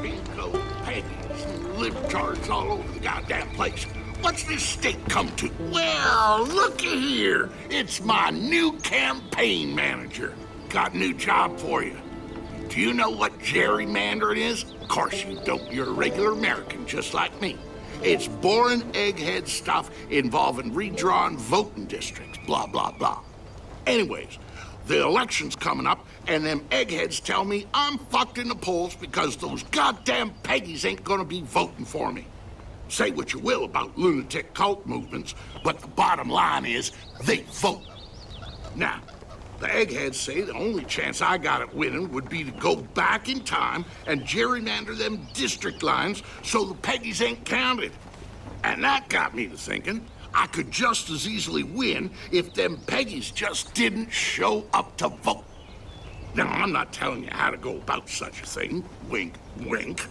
Bingo, Peggy's, libtards all over the goddamn place. What's this state come to? Well, looky here. It's my new campaign manager. Got a new job for you. Do you know what gerrymandering is? Of course you don't. You're a regular American, just like me. It's boring egghead stuff involving redrawn voting districts, blah, blah, blah. Anyways, the election's coming up, and them eggheads tell me I'm fucked in the polls because those goddamn Peggies ain't gonna be voting for me. Say what you will about lunatic cult movements, but the bottom line is they vote. Now, the eggheads say the only chance I got at winning would be to go back in time and gerrymander them district lines so the Peggies ain't counted. And that got me to thinking I could just as easily win if them Peggies just didn't show up to vote. Now, I'm not telling you how to go about such a thing, wink, wink,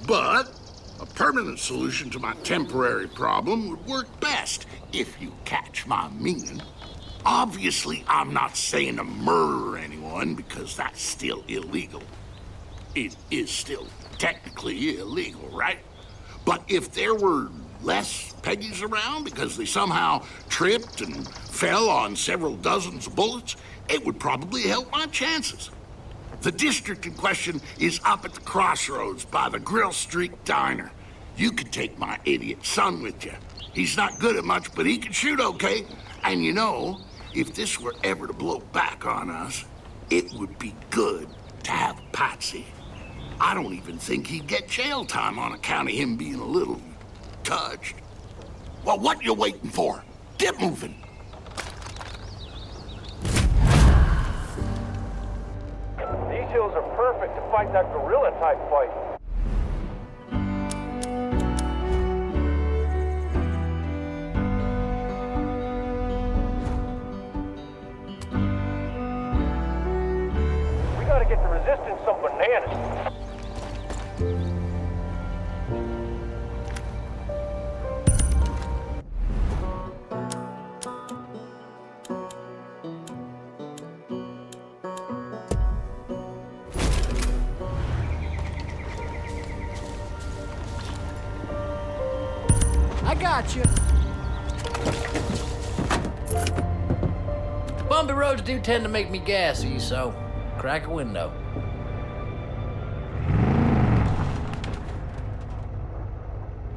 but a permanent solution to my temporary problem would work best, if you catch my meaning. Obviously, I'm not saying to murder anyone because that's still illegal. It is still technically illegal, right? But if there were less Peggies around because they somehow tripped and fell on several dozens of bullets, it would probably help my chances. The district in question is up at the crossroads by the Grill Street Diner. You could take my idiot son with you. He's not good at much, but he can shoot okay. And you know, if this were ever to blow back on us, it would be good to have Patsy. I don't even think he'd get jail time on account of him being a little touched. Well, what you waiting for? Get moving. These hills are perfect to fight that guerrilla-type fight. We gotta get the resistance some bananas. Gotcha. Bumpy roads do tend to make me gassy, so crack a window.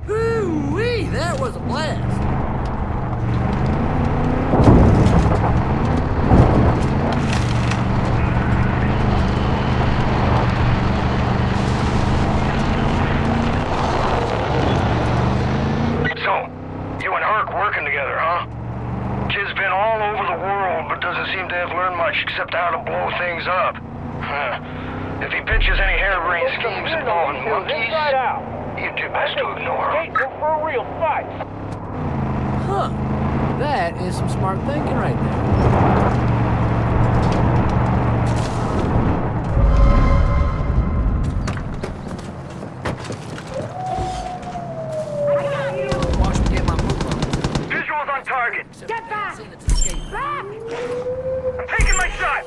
Woo-wee, that was a blast. Except how to blow things up. If he pitches any harebrained schemes involving monkeys, you do best to ignore him. Go for a real fight. Huh. That is some smart thinking right there. Get back! Back! I'm taking my shot!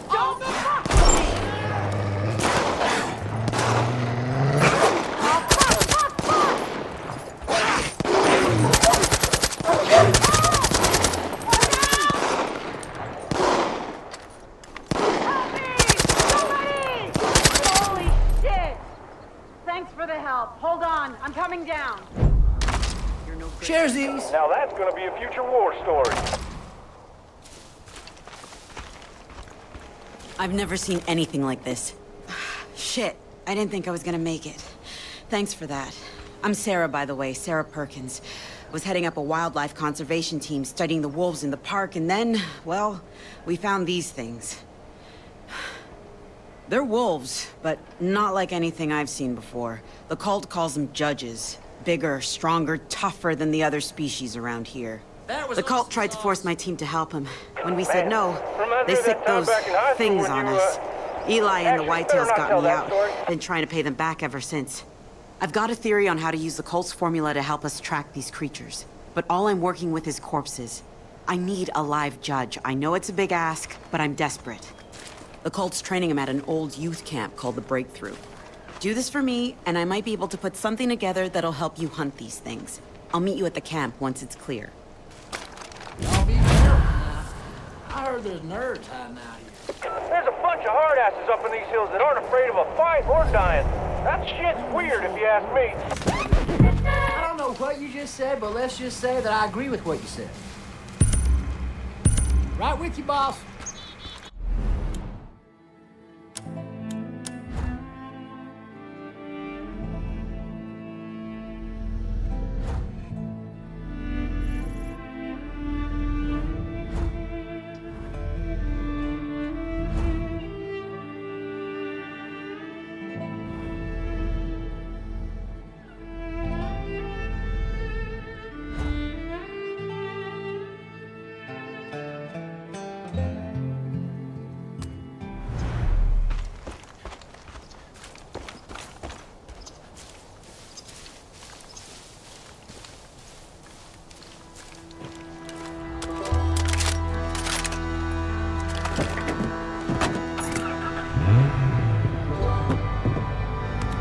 Don't fuck! Holy shit! Thanks for the help. Hold on, I'm coming down. Cheers, these. Now that's gonna be a future war story. I've never seen anything like this. Shit, I didn't think I was gonna make it. Thanks for that. I'm Sarah, by the way, Sarah Perkins. Was heading up a wildlife conservation team studying the wolves in the park, and then, well, we found these things. They're wolves, but not like anything I've seen before. The cult calls them judges. Bigger, stronger, tougher than the other species around here. The cult tried to force my team to help him. When we said no, they sicked those things on us. Eli and the Whitetails got me out. Been trying to pay them back ever since. I've got a theory on how to use the cult's formula to help us track these creatures. But all I'm working with is corpses. I need a live judge. I know it's a big ask, but I'm desperate. The cult's training him at an old youth camp called the Breakthrough. Do this for me, and I might be able to put something together that'll help you hunt these things. I'll meet you at the camp once it's clear. Y'all be careful now. I heard there's nerds hiding out here. There's a bunch of hard asses up in these hills that aren't afraid of a fight or dying. That shit's weird if you ask me. I don't know what you just said, but let's just say that I agree with what you said. Right with you, boss.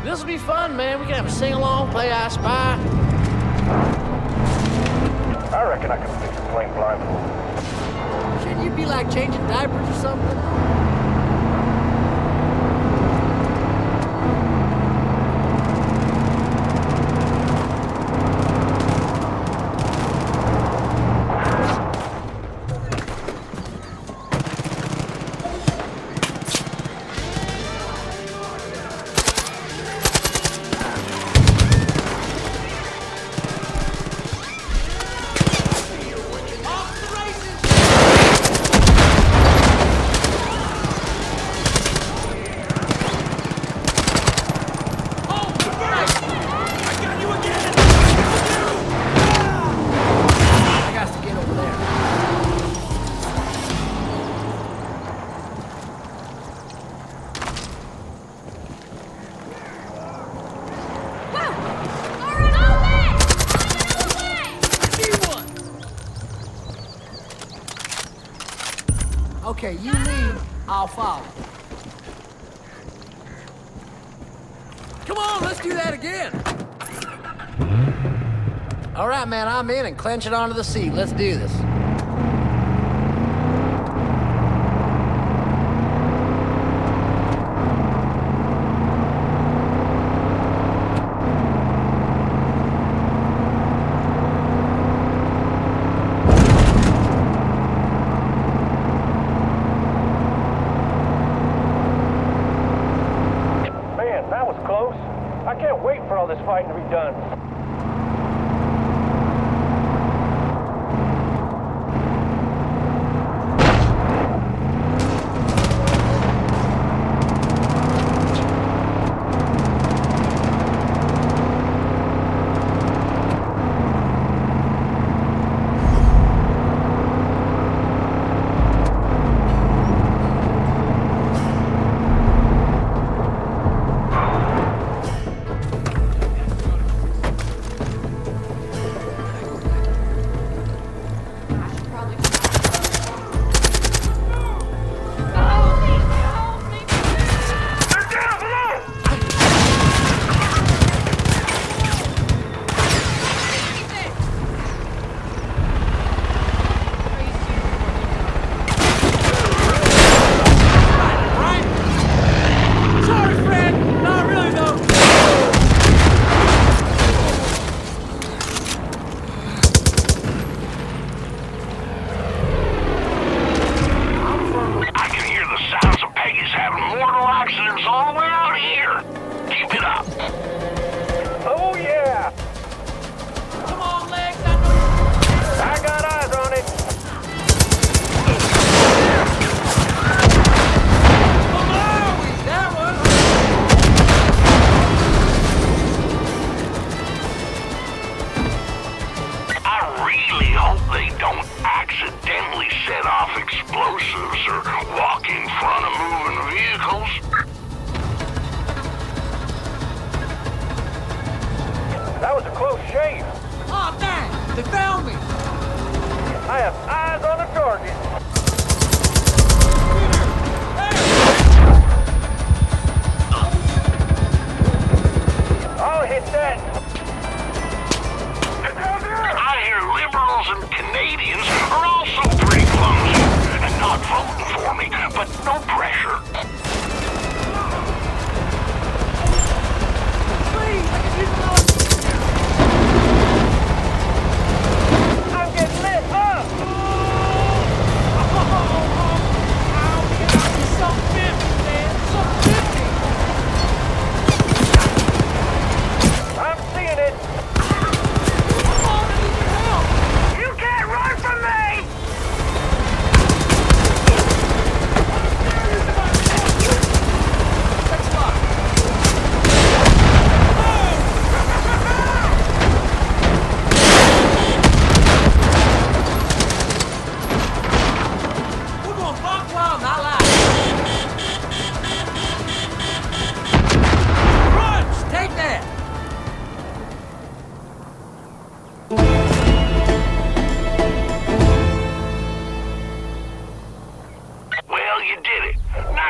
This'll be fun, man. We can have a sing-along, play I Spy. I reckon I can fix a plane blindfold. Shouldn't you be like changing diapers or something? Okay, you lead, I'll follow. Come on, let's do that again. All right, man, I'm in and clench it onto the seat. Let's do this. Man, that was close. I can't wait for all this fighting to be done.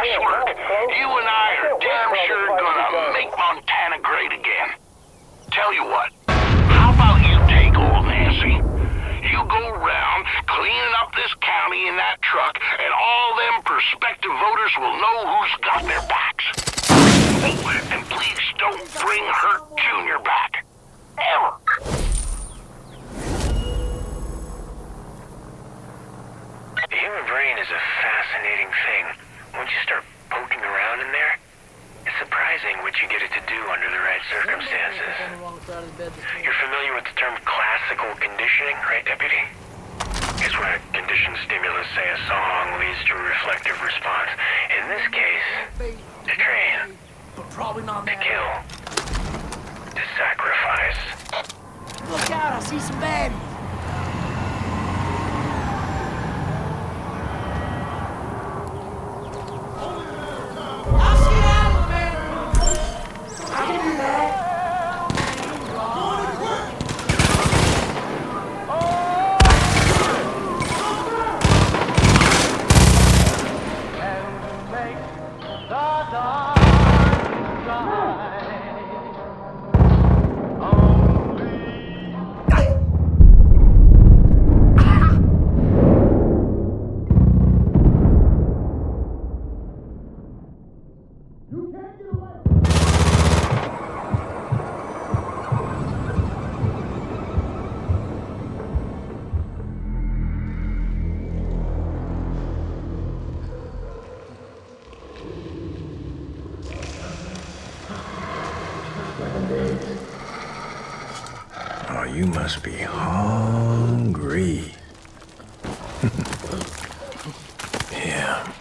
nice work. You and I are damn sure gonna make Montana great again. Tell you what, how about you take old Nancy? You go around cleaning up this county in that truck, and all them prospective voters will know who's got their backs. Oh, and please don't bring Hurt Jr. back. Ever. The human brain is a fascinating thing. Once you start poking around in there, it's surprising what you get it to do under the right circumstances. You're familiar with the term classical conditioning, right, Deputy? It's when a conditioned stimulus, say a song, leads to a reflective response. In this case, to train, But probably not to kill, to sacrifice. Look out, I see some baddies. Oh, you must be hungry. Yeah.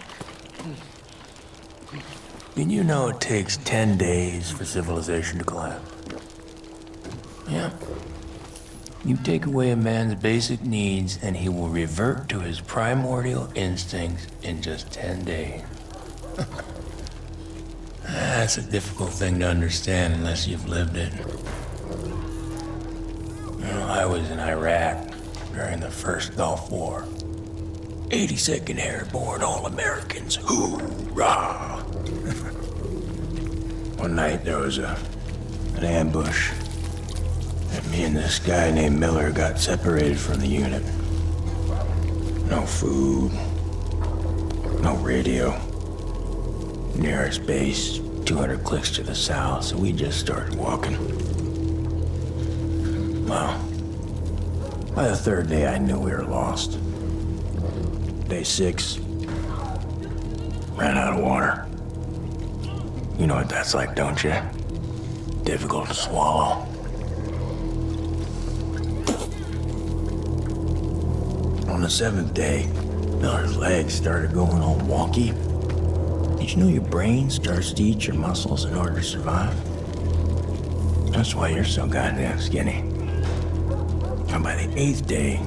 Did you know it takes 10 days for civilization to collapse? Yeah. You take away a man's basic needs and he will revert to his primordial instincts in just 10 days. That's a difficult thing to understand unless you've lived it. You know, I was in Iraq during the first Gulf War. 82nd Airborne All-Americans, hoorah! One night there was an ambush, and me and this guy named Miller got separated from the unit. No food, no radio. Nearest base, 200 clicks to the south, so we just started walking. Well, by the third day I knew we were lost. Day 6, ran out of water. You know what that's like, don't you? Difficult to swallow. On the 7th day, Miller's legs started going all wonky. Did you know your brain starts to eat your muscles in order to survive? That's why you're so goddamn skinny. And by the 8th day,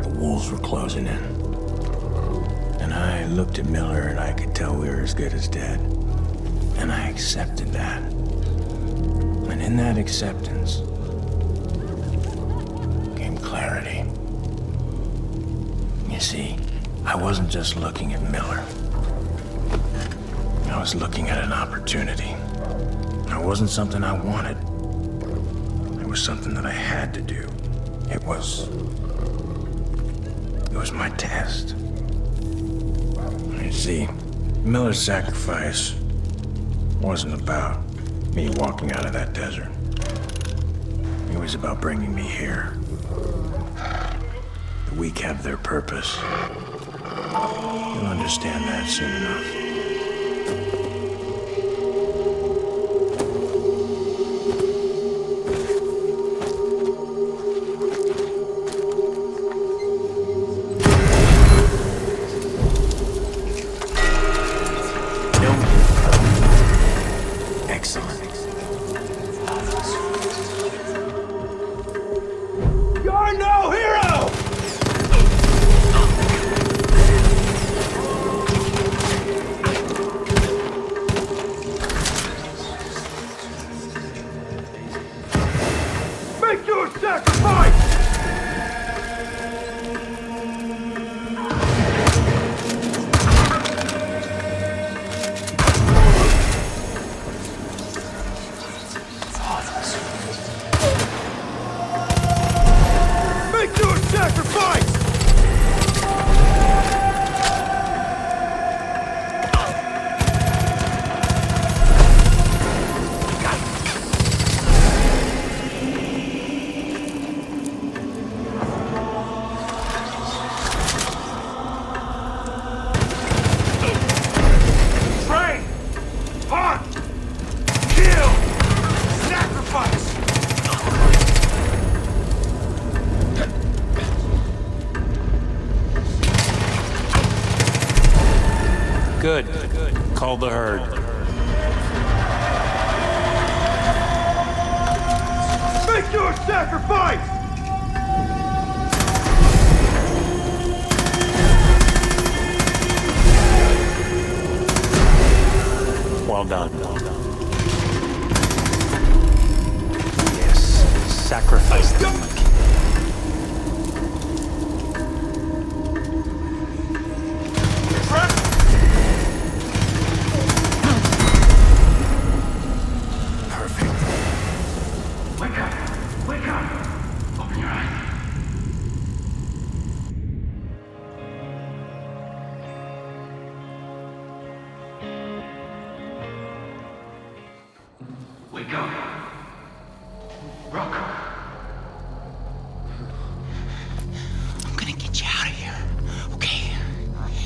the wolves were closing in. And I looked at Miller and I could tell we were as good as dead. And I accepted that. And in that acceptance came clarity. You see, I wasn't just looking at Miller. I was looking at an opportunity. It wasn't something I wanted. It was something that I had to do. It was my test. You see, Miller's sacrifice wasn't about me walking out of that desert. It was about bringing me here. The weak have their purpose. You'll understand that soon enough. Good. Call the herd. Make your sacrifice! Well done. Yes, sacrifice them. I'm gonna get you out of here, okay?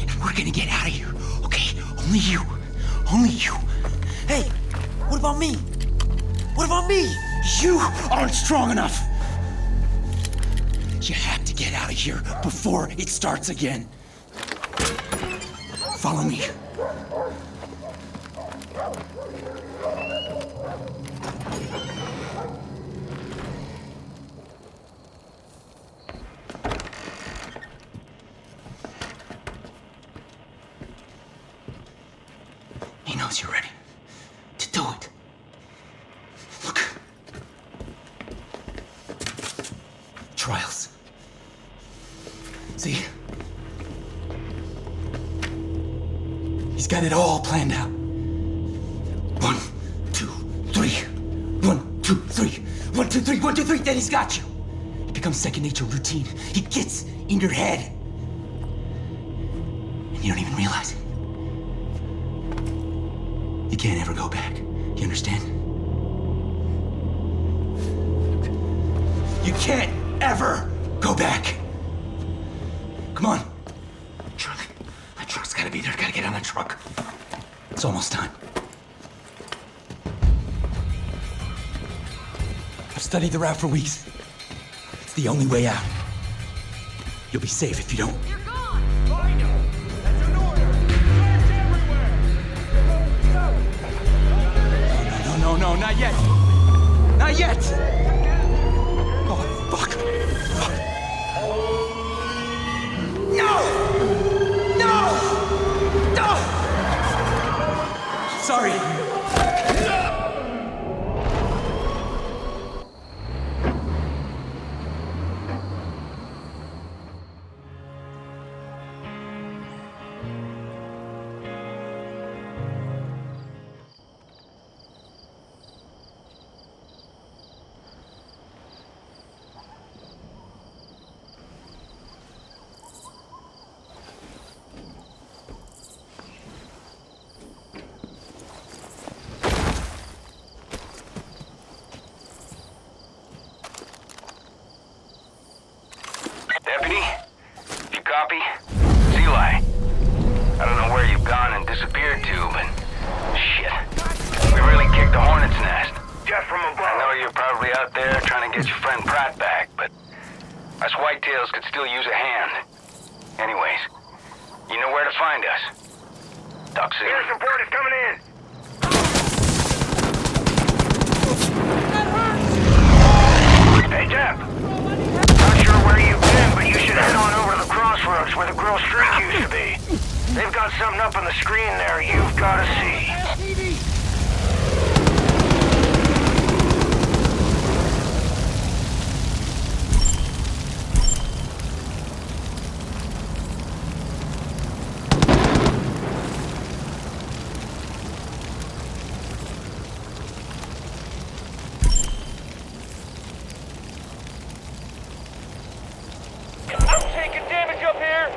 And we're gonna get out of here, okay? Only you. Only you. Hey, what about me? What about me? You aren't strong enough. You have to get out of here before it starts again. Follow me. He knows you're ready to do it. Look. Trials. See? He's got it all planned out. 1, 2, 3. 1, 2, 3. 1, 2, 3. 1, 2, 3. Then he's got you. It becomes second nature, routine. He gets in your head. And you don't even realize it. You can't ever go back. You understand? You can't ever go back. Come on. Charlie, that truck's gotta be there. Gotta get on that truck. It's almost time. I've studied the route for weeks. It's the only way out. You'll be safe if you don't. You're gone! I know! That's an order! Search everywhere! No, not yet. Not yet. Oh, fuck. Fuck. No! No! Sorry. Deputy, if you copy, it's Eli. I don't know where you've gone and disappeared to, but shit. We really kicked the hornet's nest. Just from above. I know you're probably out there trying to get your friend Pratt back, but us whitetails could still use a hand. Anyways, you know where to find us. Talk soon. Air support is coming in! Hey, Jeff. Not sure where you've been, but you should head on over to the crossroads where the Grill Street used to be. They've got something up on the screen there you've got to see. I'm taking damage up here!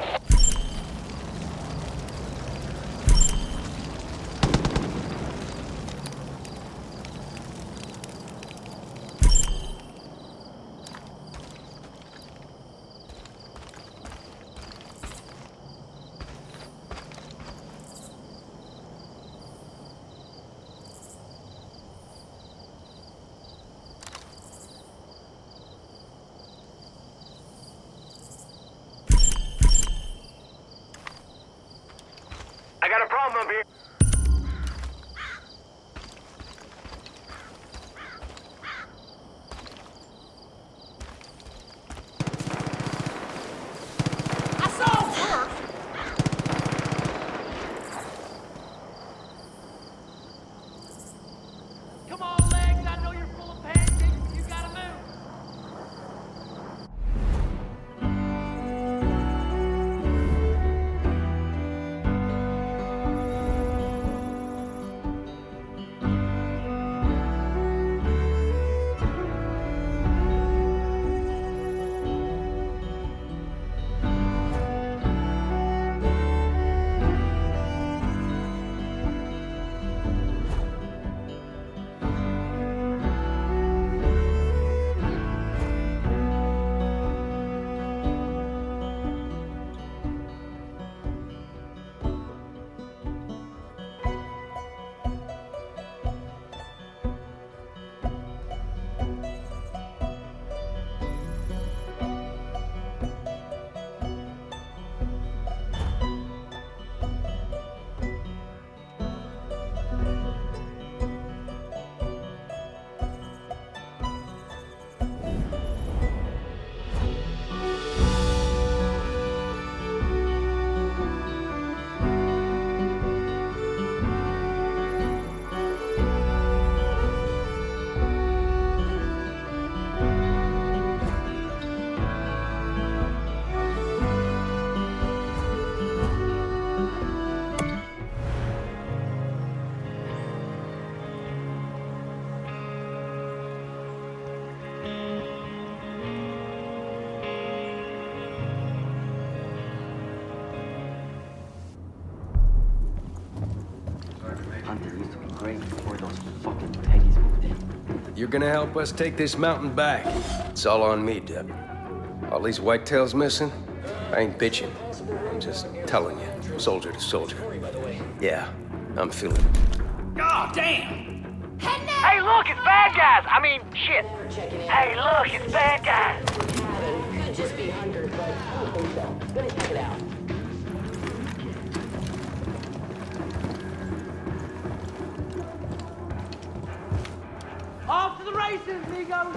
problem here. I saw him first. Come on, legs. I know you're full of pancakes. You gotta move. Hunter used to be great before those fucking Peggies moved in. You're gonna help us take this mountain back. It's all on me, Deb. All these whitetails missing? I ain't bitching. I'm just telling you, soldier to soldier. Yeah, I'm feeling it. God damn. Hey, look, it's bad guys. I mean, shit. Hey, look, it's bad guys. Could just be Hunter, but I don't think so. Gonna check it out. Off to the races, amigos.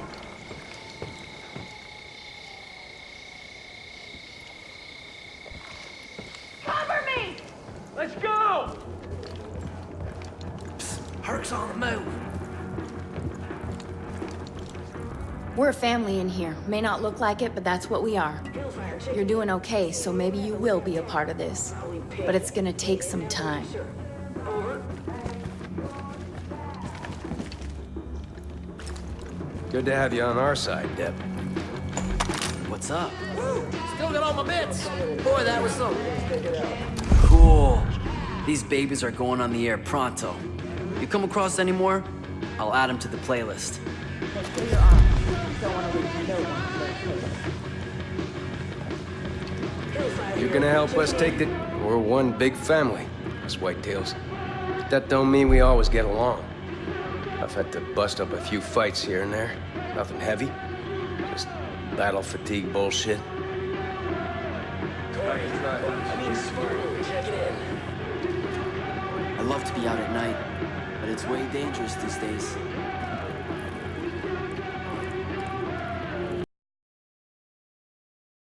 Cover me! Let's go. Herc's on the move. We're a family in here. May not look like it, but that's what we are. You're doing okay, so maybe you will be a part of this. But it's gonna take some time. Good to have you on our side, Deb. What's up? Still got all my bits. Boy, that was something. Cool. These babies are going on the air pronto. You come across any more, I'll add them to the playlist. You're gonna help us take the... We're one big family, us whitetails. But that don't mean we always get along. I've had to bust up a few fights here and there. Nothing heavy. Just battle fatigue bullshit. I love to be out at night, but it's way dangerous these days.